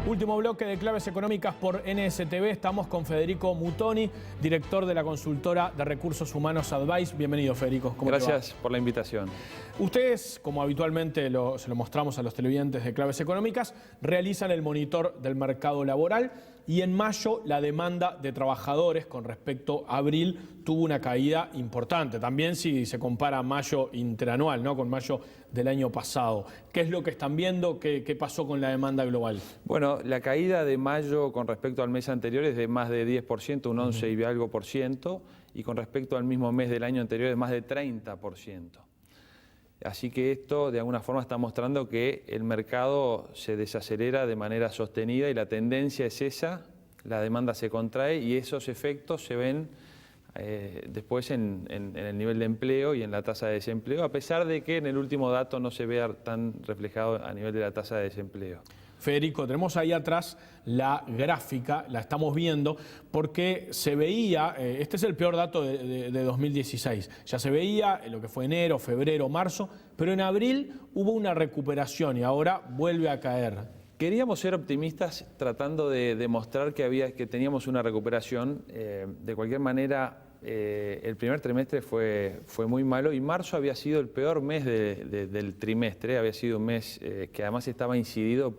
Último bloque de Claves Económicas por NSTV. Estamos con Federico Mutoni, director de la consultora de recursos humanos Advice. Bienvenido, Federico. ¿Cómo Gracias por la invitación. Ustedes, como habitualmente se lo mostramos a los televidentes de Claves Económicas, realizan el monitor del mercado laboral y en mayo la demanda de trabajadores con respecto a abril tuvo una caída importante. También si se compara mayo interanual, ¿no?, con mayo del año pasado. ¿Qué es lo que están viendo? ¿Qué pasó con la demanda global? Bueno, la caída de mayo con respecto al mes anterior es de más de 10%, un 11 y algo por ciento, y con respecto al mismo mes del año anterior es más de 30%. Así que esto de alguna forma está mostrando que el mercado se desacelera de manera sostenida y la tendencia es esa, la demanda se contrae y esos efectos se ven después en el nivel de empleo y en la tasa de desempleo, a pesar de que en el último dato no se vea tan reflejado a nivel de la tasa de desempleo. Federico, tenemos ahí atrás la gráfica, la estamos viendo, porque se veía, este es el peor dato de 2016, ya se veía lo que fue enero, febrero, marzo, pero en abril hubo una recuperación y ahora vuelve a caer. Queríamos ser optimistas tratando de demostrar que teníamos una recuperación. De cualquier manera, el primer trimestre fue muy malo y marzo había sido el peor mes del trimestre. Había sido un mes que además estaba incidido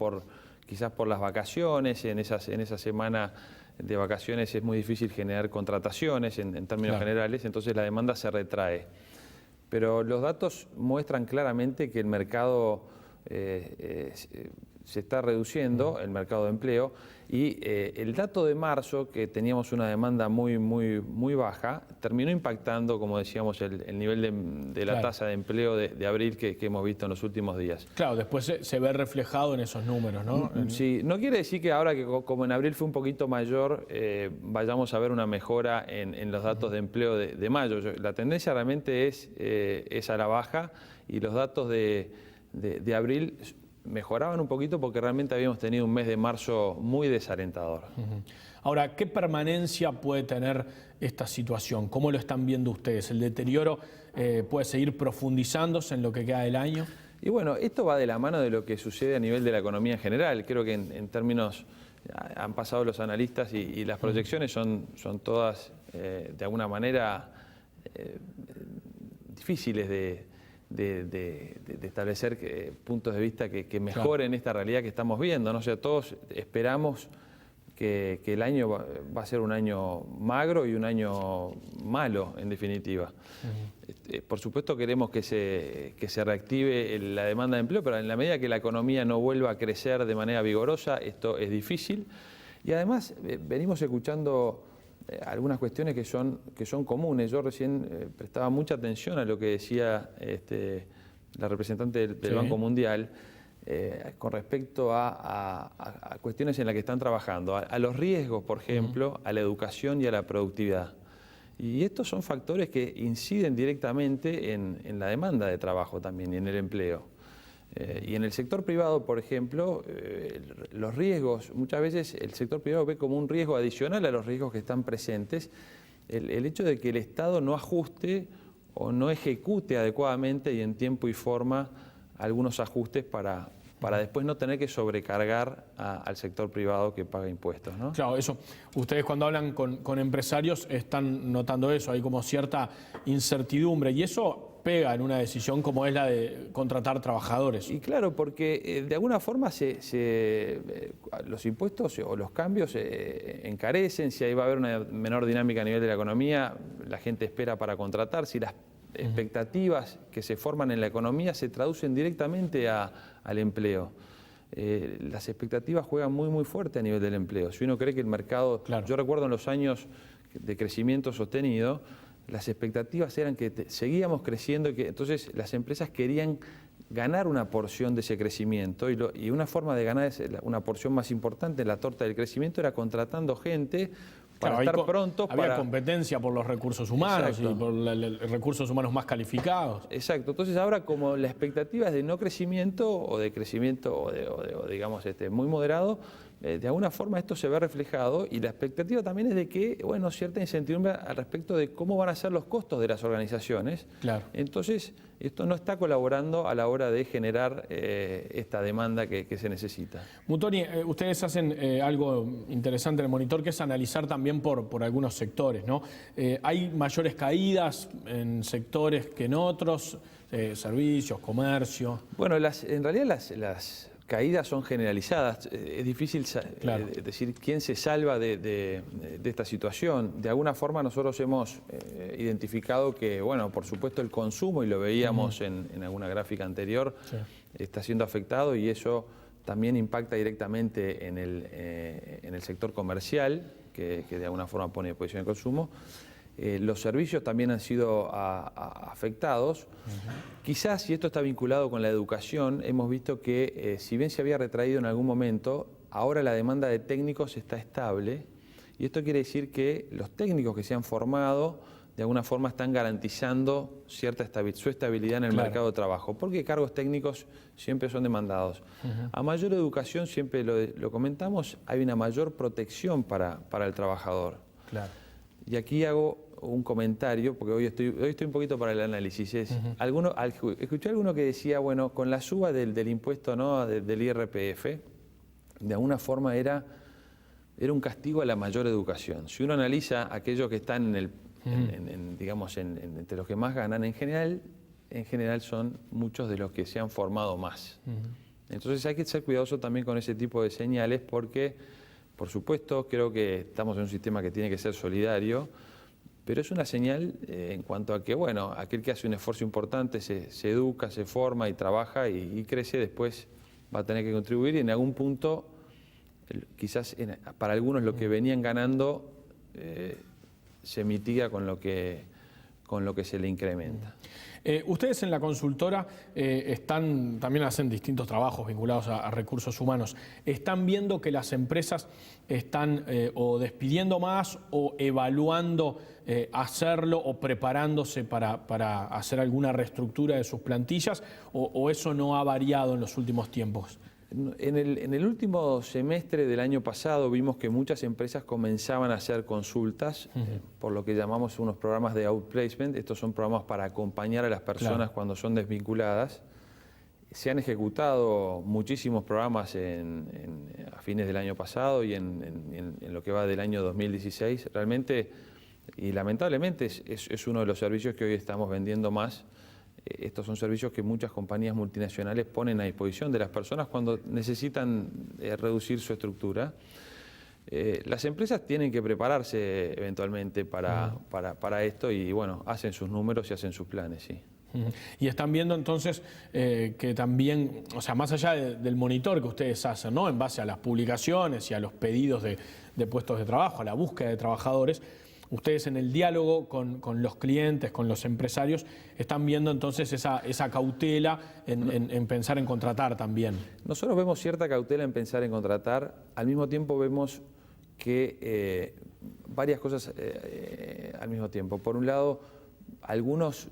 quizás por las vacaciones. En esa semana de vacaciones es muy difícil generar contrataciones en términos generales, entonces la demanda se retrae. Pero los datos muestran claramente que el mercado se está reduciendo, el mercado de empleo, y el dato de marzo, que teníamos una demanda muy baja, terminó impactando, como decíamos, el nivel de la tasa de empleo de abril que hemos visto en los últimos días. Claro, después se ve reflejado en esos números, ¿no? Sí, no quiere decir que ahora que como en abril fue un poquito mayor, vayamos a ver una mejora en los datos de empleo de mayo. La tendencia realmente es a la baja y los datos de abril mejoraban un poquito porque realmente habíamos tenido un mes de marzo muy desalentador. Ahora, ¿qué permanencia puede tener esta situación? ¿Cómo lo están viendo ustedes? ¿El deterioro puede seguir profundizándose en lo que queda del año? Y bueno, esto va de la mano de lo que sucede a nivel de la economía en general. Creo que en términos, han pasado los analistas y las proyecciones son todas de alguna manera difíciles de establecer puntos de vista que mejoren esta realidad que estamos viendo, ¿no? O sea, todos esperamos que el año va a ser un año magro y un año malo, en definitiva. Por supuesto queremos que se reactive la demanda de empleo, pero en la medida que la economía no vuelva a crecer de manera vigorosa, esto es difícil. Y además venimos escuchando algunas cuestiones que son comunes. Yo recién prestaba mucha atención a lo que decía la representante del Banco Mundial con respecto a cuestiones en las que están trabajando, a los riesgos, por ejemplo, a la educación y a la productividad. Y estos son factores que inciden directamente en la demanda de trabajo también y en el empleo. Y en el sector privado, por ejemplo, los riesgos, muchas veces el sector privado ve como un riesgo adicional a los riesgos que están presentes, el hecho de que el Estado no ajuste o no ejecute adecuadamente y en tiempo y forma algunos ajustes para después no tener que sobrecargar al sector privado que paga impuestos, ¿no? Claro, eso. Ustedes cuando hablan con empresarios están notando eso, hay como cierta incertidumbre y eso pega en una decisión como es la de contratar trabajadores. Y claro, porque de alguna forma los impuestos o los cambios encarecen, si ahí va a haber una menor dinámica a nivel de la economía, la gente espera para contratar, si las expectativas que se forman en la economía se traducen directamente al empleo. Las expectativas juegan muy fuerte a nivel del empleo. Si uno cree que el mercado... Claro. Yo recuerdo en los años de crecimiento sostenido, las expectativas eran que seguíamos creciendo y que entonces las empresas querían ganar una porción de ese crecimiento y una forma de ganar una porción más importante en la torta del crecimiento era contratando gente para estar prontos. Había competencia por los recursos humanos. Exacto. Y por los recursos humanos más calificados. Exacto. Entonces ahora como la expectativa es de no crecimiento o de crecimiento o digamos muy moderado, de alguna forma esto se ve reflejado y la expectativa también es de que, bueno, cierta incertidumbre al respecto de cómo van a ser los costos de las organizaciones. Claro. Entonces, esto no está colaborando a la hora de generar esta demanda que se necesita. Mutoni, ustedes hacen algo interesante en el monitor, que es analizar también por algunos sectores, ¿no? ¿Hay mayores caídas en sectores que en otros? Servicios, comercio. Bueno, en realidad las caídas son generalizadas. Es difícil decir quién se salva de esta situación. De alguna forma nosotros hemos identificado que, bueno, por supuesto el consumo, y lo veíamos en alguna gráfica anterior, está siendo afectado y eso también impacta directamente en el sector comercial, que de alguna forma pone posición de consumo. Los servicios también han sido afectados. Quizás, y esto está vinculado con la educación, hemos visto que si bien se había retraído en algún momento, ahora la demanda de técnicos está estable y esto quiere decir que los técnicos que se han formado de alguna forma están garantizando su estabilidad en el mercado de trabajo, porque cargos técnicos siempre son demandados. A mayor educación, siempre lo comentamos, hay una mayor protección para el trabajador. Claro. Y aquí hago un comentario, porque hoy estoy un poquito para el análisis. Escuché a alguno que decía, bueno, con la suba del impuesto, ¿no?, del IRPF, de alguna forma era un castigo a la mayor educación. Si uno analiza aquellos que están entre los que más ganan, en general son muchos de los que se han formado más. Entonces hay que ser cuidadoso también con ese tipo de señales porque, por supuesto, creo que estamos en un sistema que tiene que ser solidario, pero es una señal en cuanto a que, bueno, aquel que hace un esfuerzo importante se educa, se forma y trabaja y crece, después va a tener que contribuir y en algún punto, quizás para algunos lo que venían ganando se mitiga con lo que se le incrementa. Ustedes en la consultora también hacen distintos trabajos vinculados a recursos humanos. ¿Están viendo que las empresas están o despidiendo más o evaluando hacerlo o preparándose para hacer alguna reestructura de sus plantillas o eso no ha variado en los últimos tiempos? En el último semestre del año pasado vimos que muchas empresas comenzaban a hacer consultas, por lo que llamamos unos programas de outplacement. Estos son programas para acompañar a las personas cuando son desvinculadas. Se han ejecutado muchísimos programas a fines del año pasado y en lo que va del año 2016. Realmente, y lamentablemente, es uno de los servicios que hoy estamos vendiendo más. Estos son servicios que muchas compañías multinacionales ponen a disposición de las personas cuando necesitan reducir su estructura. Las empresas tienen que prepararse eventualmente para esto y, bueno, hacen sus números y hacen sus planes, sí. Y están viendo entonces que también, o sea, más allá del monitor que ustedes hacen, ¿no?, en base a las publicaciones y a los pedidos de puestos de trabajo, a la búsqueda de trabajadores, ustedes en el diálogo con los clientes, con los empresarios, están viendo entonces esa cautela en pensar en contratar también. Nosotros vemos cierta cautela en pensar en contratar, al mismo tiempo vemos que varias cosas al mismo tiempo. Por un lado, algunos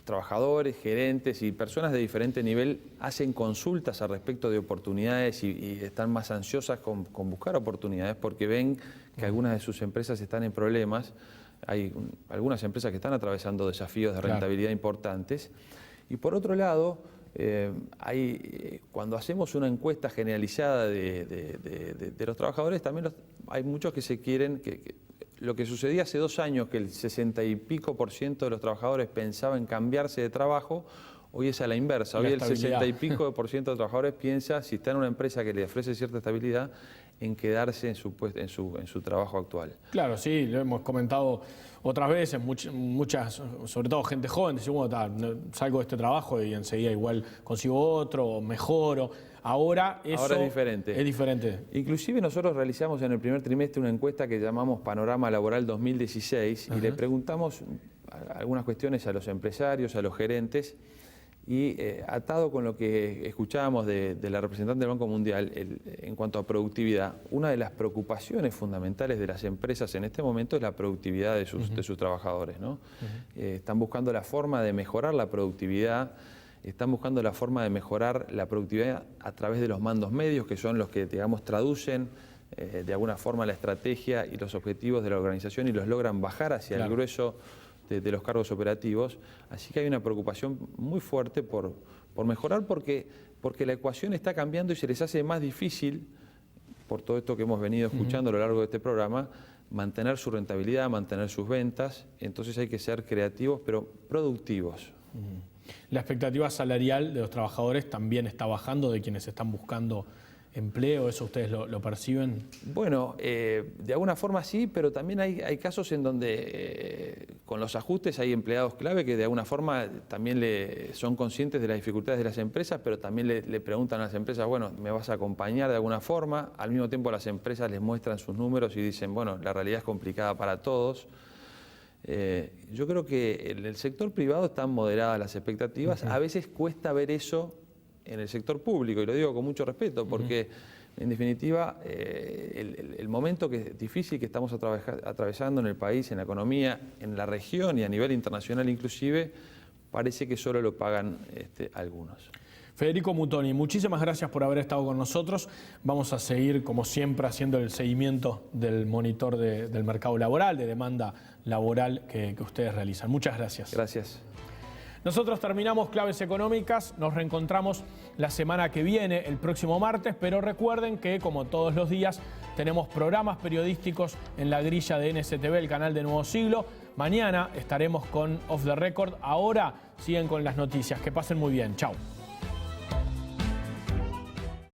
trabajadores, gerentes y personas de diferente nivel hacen consultas al respecto de oportunidades y están más ansiosas con buscar oportunidades porque ven que algunas de sus empresas están en problemas. Hay algunas empresas que están atravesando desafíos de rentabilidad importantes. Y por otro lado, cuando hacemos una encuesta generalizada de los trabajadores, también hay muchos que se quieren... Lo que sucedía hace 2 años, que el 60 y pico % de los trabajadores pensaba en cambiarse de trabajo, hoy es a la inversa. Hoy el 60 y pico % de trabajadores piensa, si está en una empresa que le ofrece cierta estabilidad, en quedarse en su trabajo actual. Claro, sí, lo hemos comentado otras veces, muchas, sobre todo gente joven, dice, bueno, salgo de este trabajo y enseguida igual consigo otro, o mejoro. Ahora eso es diferente. Es diferente. Inclusive nosotros realizamos en el primer trimestre una encuesta que llamamos Panorama Laboral 2016 y le preguntamos algunas cuestiones a los empresarios, a los gerentes y atado con lo que escuchábamos de la representante del Banco Mundial en cuanto a productividad, una de las preocupaciones fundamentales de las empresas en este momento es la productividad de sus trabajadores, ¿no? Están buscando la forma de mejorar la productividad están buscando la forma de mejorar la productividad a través de los mandos medios, que son los que, digamos, traducen de alguna forma la estrategia y los objetivos de la organización y los logran bajar hacia el grueso de los cargos operativos. Así que hay una preocupación muy fuerte por mejorar porque la ecuación está cambiando y se les hace más difícil, por todo esto que hemos venido escuchando a lo largo de este programa, mantener su rentabilidad, mantener sus ventas. Entonces hay que ser creativos pero productivos. La expectativa salarial de los trabajadores también está bajando, de quienes están buscando empleo. ¿Eso ustedes lo perciben? Bueno, de alguna forma sí, pero también hay casos en donde con los ajustes hay empleados clave que de alguna forma también son conscientes de las dificultades de las empresas, pero también le preguntan a las empresas, bueno, ¿me vas a acompañar de alguna forma? Al mismo tiempo las empresas les muestran sus números y dicen, bueno, la realidad es complicada para todos. Yo creo que en el sector privado están moderadas las expectativas. A veces cuesta ver eso en el sector público, y lo digo con mucho respeto, porque en definitiva el momento difícil que estamos atravesando en el país, en la economía, en la región y a nivel internacional inclusive, parece que solo lo pagan algunos. Federico Mutoni, muchísimas gracias por haber estado con nosotros. Vamos a seguir, como siempre, haciendo el seguimiento del monitor del mercado laboral, de demanda laboral que ustedes realizan. Muchas gracias. Gracias. Nosotros terminamos Claves Económicas, nos reencontramos la semana que viene, el próximo martes, pero recuerden que, como todos los días, tenemos programas periodísticos en la grilla de NSTV, el canal de Nuevo Siglo. Mañana estaremos con Off the Record. Ahora siguen con las noticias. Que pasen muy bien. Chau.